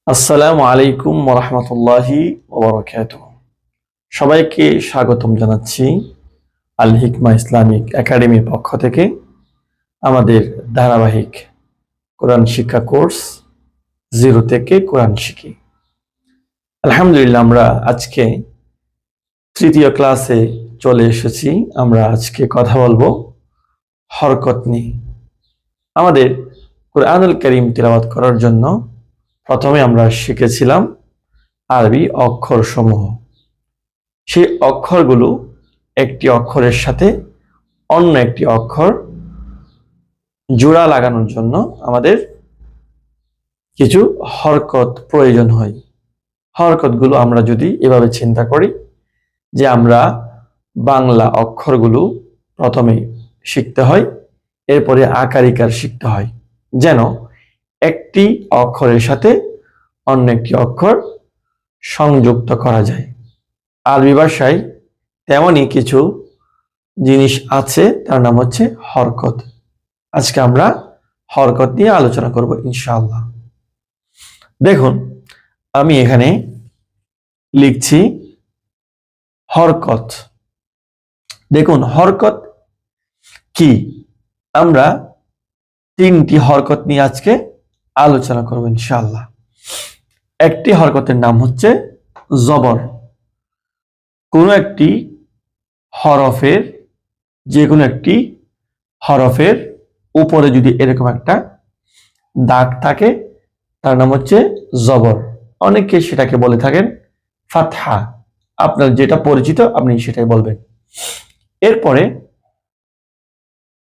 আসসালামু আলাইকুম ওয়া রাহমাতুল্লাহি ওয়া বারাকাতুহু। সবাইকে স্বাগতম জানাচ্ছি আল হিকমা ইসলামিক একাডেমির পক্ষ থেকে আমাদের ধারাবাহিক কোরআন শিক্ষা কোর্স জিরো থেকে কোরআন শিখি। আলহামদুলিল্লাহ, আমরা আজকে তৃতীয় ক্লাসে চলে এসেছি। আমরা আজকে কথা বলবো হরকত নিয়ে। আমাদের কোরআনুল কারীম তিলাওয়াত করার জন্য প্রথমে আমরা শিখেছিলাম আরবি অক্ষরসমূহ। সেই অক্ষরগুলো একটি অক্ষরের সাথে অন্য একটি অক্ষর জোড়া লাগানোর জন্য আমাদের কিছু হরকত প্রয়োজন হয়। হরকতগুলো আমরা যদি এভাবে চিন্তা করি যে আমরা বাংলা অক্ষরগুলো প্রথমে শিখতে হয়, এরপরে আকার ইকার শিখতে হয়, যেন একটি অক্ষরের সাথে অন্য একটি অক্ষর সংযুক্ত করা যায়। আরবি ভাষায় তেমনই কিছু জিনিস আছে, তার নাম হচ্ছে হরকত। আজকে আমরা হরকত নিয়ে আলোচনা করব ইনশাআল্লাহ। দেখুন, আমি এখানে লিখছি হরকত। দেখুন, হরকত কি? আমরা তিনটি হরকত নিয়ে আজকে আলোচনা করব ইনশাআল্লাহ। একটি হরকতের নাম হচ্ছে জবর। কোনো একটি হরফের, যে কোনো একটি হরফের উপরে যদি এরকম একটা দাগ থাকে, তার নাম হচ্ছে জবর। অনেকে সেটাকে বলে থাকেন ফাতহা। আপনার যেটা পরিচিত আপনি সেটাই বলবেন। এরপরে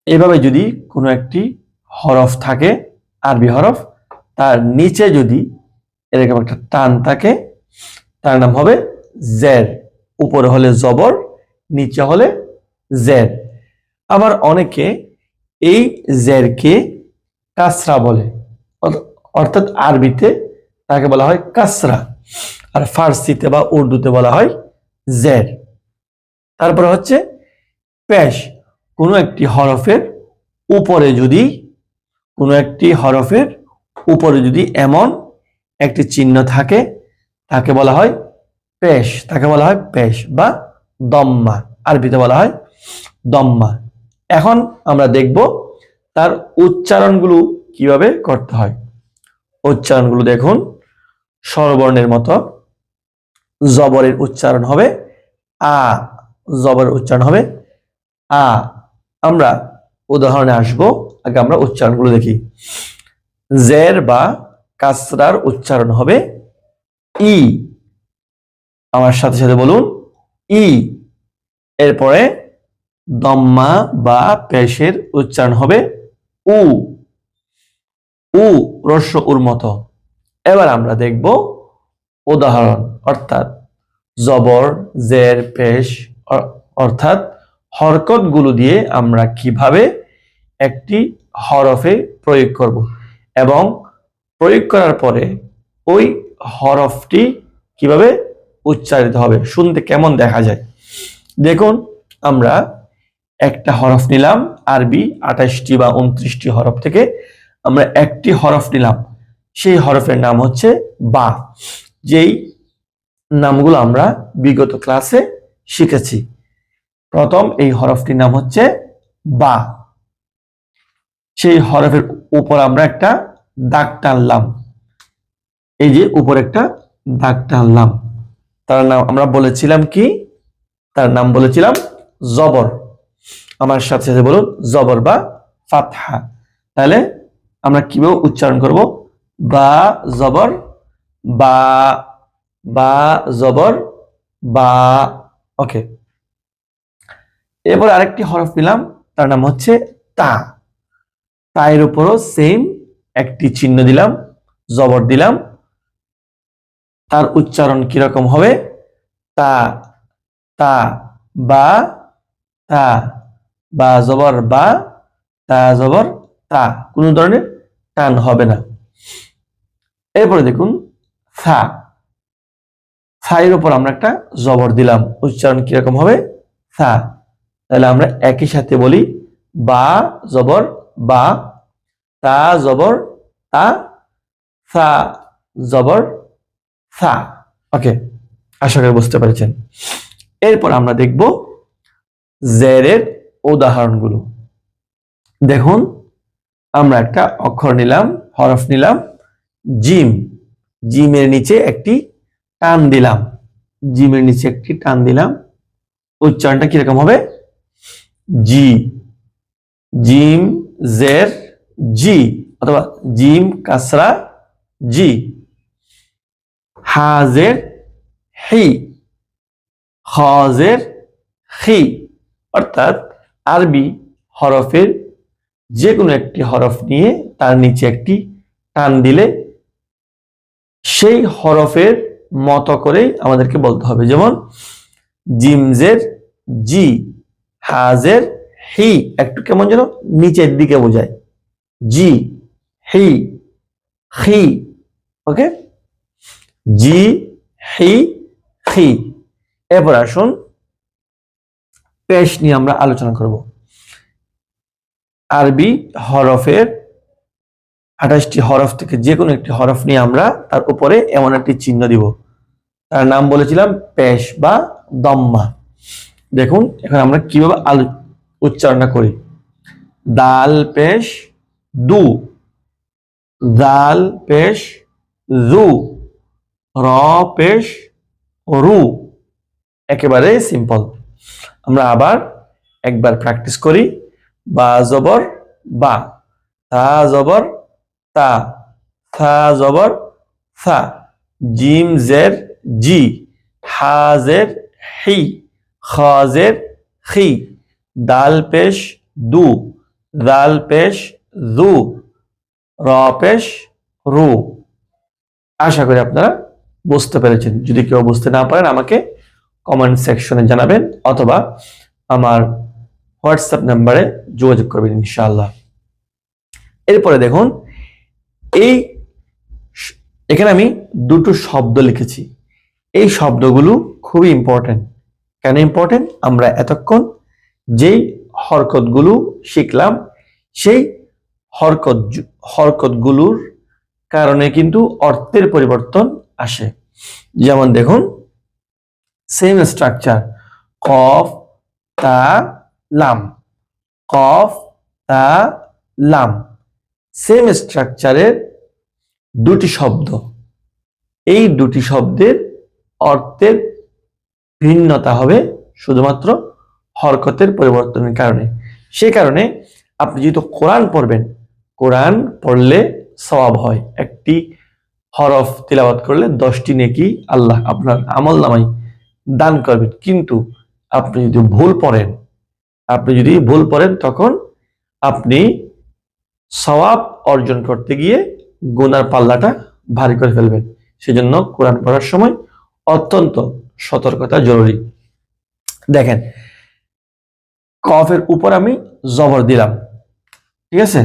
এভাবে যদি কোনো একটি হরফ থাকে, আরবি হরফ, তার নিচে যদি এরকম একটা টান থাকে, তার নাম হবে জের। উপরে হলে জবর, নিচে হলে জের। আবার অনেকে এই জেরকে কাসরা বলে, অর্থাৎ আরবিতে তাকে বলা হয় কাসরা, আর ফার্সিতে বা উর্দুতে বলা হয় জের। তারপরে হচ্ছে পেশ। কোনো একটি হরফের উপরে যদি এমন একটি চিহ্ন থাকে, তাকে বলা হয় পেশ। তাকে বলা হয় পেশ বা দম্মা, আরবিতে বলা হয় দম্মা। এখন আমরা দেখব তার উচ্চারণগুলো কিভাবে করতে হয়। উচ্চারণগুলো দেখুন, স্বরবর্ণের মতো জবরের উচ্চারণ হবে আ। জবরের উচ্চারণ হবে আ। আমরা উদাহরণে আসবো, আগে আমরা উচ্চারণগুলো দেখি। জের বা কাসরার উচ্চারণ হবে ই। আমার সাথে সাথে বলুন ই। এরপরে দম্মা বা পেশের উচ্চারণ হবে উ। উ, রস্য উর মতো। এবার আমরা দেখব উদাহরণ, অর্থাৎ জবর, জের, পেশ, অর্থাৎ হরকতগুলো দিয়ে আমরা কিভাবে একটি হরফে প্রয়োগ করব এবং প্রয়োগ করার পরে ওই হরফটি কিভাবে উচ্চারিত হবে, শুনতে কেমন দেখা যায়। দেখুন, আমরা একটা হরফ নিলাম। আরবি 28টি বা 29টি হরফ থেকে আমরা একটি হরফ নিলাম। সেই হরফের নাম হচ্ছে বা, যেই নামগুলো আমরা বিগত ক্লাসে শিখেছি। প্রথম এই হরফটির নাম হচ্ছে বা। সেই হরফের উপর আমরা একটা দাগ টানলাম। এই যে উপর একটা দাগ টানলাম, তার নাম আমরা বলেছিলাম কি? তার নাম বলেছিলাম জবর। আমার সাথে সাথে বলুন জবর বা ফাতহা। তাহলে আমরা কিভাবে উচ্চারণ করব? বা জবর বা, বা জবর বা। ওকে, এরপর আরেকটি হরফ নিলাম, তার নাম হচ্ছে তা। তায়ের উপরও সেম একটি চিহ্ন দিলাম, জবর দিলাম। তার উচ্চারণ কিরকম হবে? তা, তা বা, তা বা জবর বা, তা জবর তা, কোনো ধরনের টান হবে না। এরপরে দেখুন সা। সায়ের উপর আমরা একটা জবর দিলাম, উচ্চারণ কিরকম হবে? সা। তাহলে আমরা একই সাথে বলি বা জবর বা, তা জবর তা, সা জবর সা। ওকে, আশা করি বুঝতে পেরেছেন। এরপর আমরা দেখব জেরের উদাহরণগুলো। দেখুন, আমরা একটা অক্ষর নিলাম, হরফ নিলাম, জিম। জিমের নিচে একটি টান দিলাম, জিমের নিচে একটি টান দিলাম। উচ্চারণটা কিরকম হবে? জি। জিম জের জি, অথবা জিম কাসরা জি। হাজের হি, হাজের হি। অর্থাৎ আরবি হরফের যে কোনো একটি হরফ নিয়ে তার নিচে একটি টান দিলে সেই হরফের মতো করেই আমাদেরকে বলতে হবে। যেমন জিমজের জি, হাজের হি, একটু কেমন যেন নিচের দিকে বোঝায়, জি হি হি। ওকে, জি হি হি। এরপর আসুন পেশ নিয়ে আমরা আলোচনা করব। আরবি হরফের 28টি হরফ থেকে যে কোনো একটি হরফ নিয়ে আমরা তার উপরে এমন একটি চিহ্ন দিব, তার নাম বলেছিলাম পেশ বা দম্মা। দেখুন এখন আমরা কিভাবে উচ্চারণটা করি। দাল পেশ দু, দাল পেশ জু, র পেশ রু। একেবারে সিম্পল। আমরা আবার একবার প্র্যাকটিস করি। বা জবর বা, তা জবর তা, থা জবর থা, জিম জের জি, হা জের হি, খা জের খি, দাল পেশ দু, দাল পেশ জু, র পেশ রু। আশা করি আপনারা বুঝতে পেরেছেন। যদি কেউ বুঝতে না পারেন আমাকে কমেন্ট সেকশনে জানাবেন, অথবা আমার হোয়াটসঅ্যাপ নাম্বারে যোগাযোগ করবেন ইনশাআল্লাহ। এরপরে দেখুন, এখানে আমি দুটো শব্দ লিখেছি। এই শব্দগুলো খুবই ইম্পর্টেন্ট। কেন ইম্পর্টেন্ট? আমরা এতক্ষণ যেই হরকতগুলো শিখলাম সেই হরকতগুলোর কারণে কিন্তু অর্থের পরিবর্তন আসে। যেমন দেখুন, সেম স্ট্রাকচার, কফ তা লাম, কফ তা লাম, সেম স্ট্রাকচারের দুটি শব্দ। এই দুটি শব্দের অর্থের ভিন্নতা হবে শুধুমাত্র হরকতের পরিবর্তনের কারণে। সে কারণে আপনি যেহেতু কোরআন পড়বেন, কোরআন পড়লে সওয়াব হয়। একটি হরফ তিলাওয়াত করলে 10টি নেকি আল্লাহ আপনার আমলনামায় দান করবেন। কিন্তু আপনি যদি ভুল পড়েন তখন আপনি সওয়াব অর্জন করতে গিয়ে গুনার পাল্লাটা ভারী করে ফেলবেন। সেজন্য কোরআন পড়ার সময় অত্যন্ত সতর্কতা জরুরি। দেখেন, কফের উপর আমি জবর দিলাম, ঠিক আছে?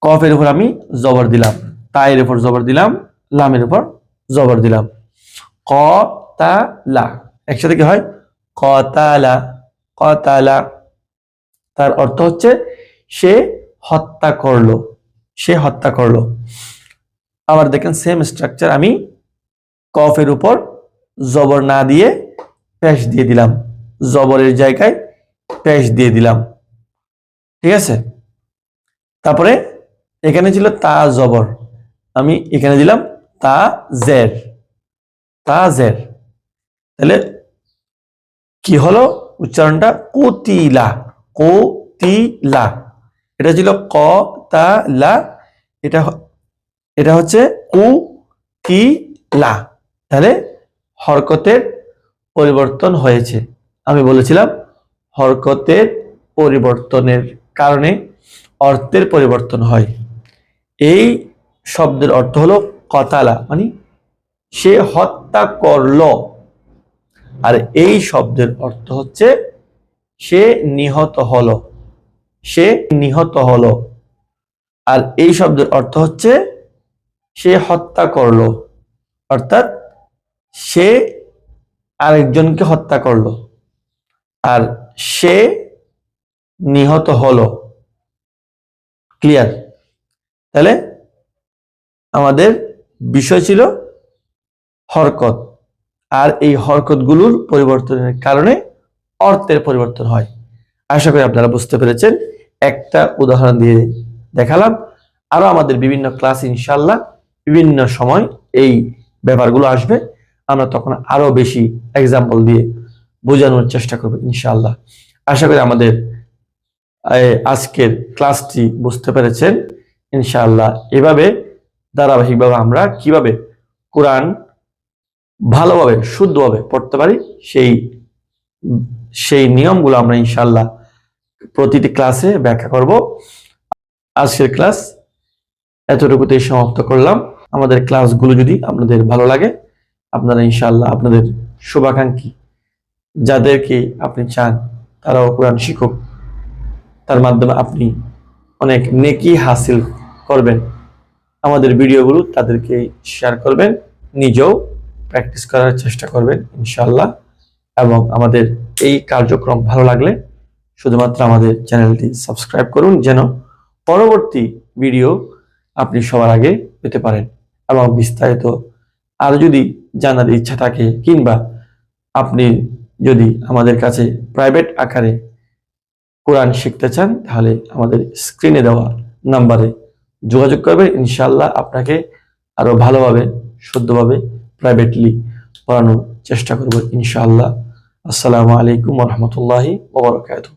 কফের উপর আমি জবর দিলাম, তায়ের উপর জবর দিলাম, লামের উপর জবর দিলাম। ক তা লা, একসাথে কি হয়? কতালা, কতালা। তার অর্থ হচ্ছে সে হত্যা করলো, সে হত্যা করলো। আবার দেখেন সেম স্ট্রাকচার, আমি কফের উপর জবর না দিয়ে পেশ দিয়ে দিলাম, জবরের জায়গায় পেশ দিয়ে দিলাম, ঠিক আছে? তারপরে এখানে ছিল তা জবর, আমি এখানে দিলাম তা জের, তা জের। তাহলে কি হলো উচ্চারণটা? কুতিলা, কুতিলা। এটা ছিল ক তা লা, এটা এটা হচ্ছে কু তি লা। তাহলে হরকতের পরিবর্তন হয়েছে। আমি বলেছিলাম হরকতের পরিবর্তনের কারণে অর্থের পরিবর্তন হয়। এই শব্দের অর্থ হলো কতালা, মানে সে হত্যা করলো। আর এই শব্দের অর্থ হচ্ছে সে নিহত হলো, সে নিহত হলো। আর এই শব্দের অর্থ হচ্ছে সে হত্যা করলো, অর্থাৎ সে আরেকজনকে হত্যা করলো, আর সে নিহত হলো। ক্লিয়ার? তাহলে আমাদের বিষয় ছিল হরকত, আর এই হরকতগুলোর পরিবর্তনের কারণে অর্থের পরিবর্তন হয়। আশা করি আপনারা বুঝতে পেরেছেন। একটা উদাহরণ দিয়ে দেখালাম। আরো আমাদের বিভিন্ন ক্লাস ইনশাআল্লাহ বিভিন্ন সময় এই ব্যাপারগুলো আসবে, আমরা তখন আরো বেশি এক্সাম্পল দিয়ে বোঝানোর চেষ্টা করব ইনশাআল্লাহ। আশা করি আমাদের আজকের ক্লাসটি বুঝতে পেরেছেন ইনশাআল্লাহ। এভাবে ধারাবাহিকভাবে আমরা কিভাবে কোরআন ভালোভাবে শুদ্ধভাবে পড়তে পারি সেই সেই নিয়মগুলো আমরা ইনশাআল্লাহ প্রতিটি ক্লাসে ব্যাখ্যা করব। আজকের ক্লাস এতটুকুতেই সমাপ্ত করলাম। আমাদের ক্লাসগুলো যদি আপনাদের ভালো লাগে, আপনারা ইনশাআল্লাহ আপনাদের শুভাকাঙ্ক্ষী যাদেরকে আপনি চান তারাও কোরআন শিখুক, তার মাধ্যমে আপনি অনেক নেকি হাসিল করবেন। আমাদের ভিডিওগুলো তাদেরকে শেয়ার করবেন, নিজেও প্র্যাকটিস করার চেষ্টা করবেন ইনশাআল্লাহ। এবং আমাদের এই কার্যক্রম ভালো লাগলে শুধুমাত্র আমাদের চ্যানেলটি সাবস্ক্রাইব করুন, যেন পরবর্তী ভিডিও আপনি সবার আগে পেতে পারেন। এবং বিস্তারিত আর যদি জানার ইচ্ছা থাকে, কিংবা আপনি যদি আমাদের কাছে প্রাইভেট আকারে কোরআন শিখতে চান, তাহলে আমাদের স্ক্রিনে দেওয়া নাম্বারে যোগাযোগ করবেন। ইনশাআল্লাহ আপনাকে আরো ভালোভাবে শুদ্ধভাবে প্রাইভেটলি পড়ানোর চেষ্টা করব ইনশাআল্লাহ। আসসালামু আলাইকুম ওয়া রাহমাতুল্লাহি ওয়া বারাকাতুহু।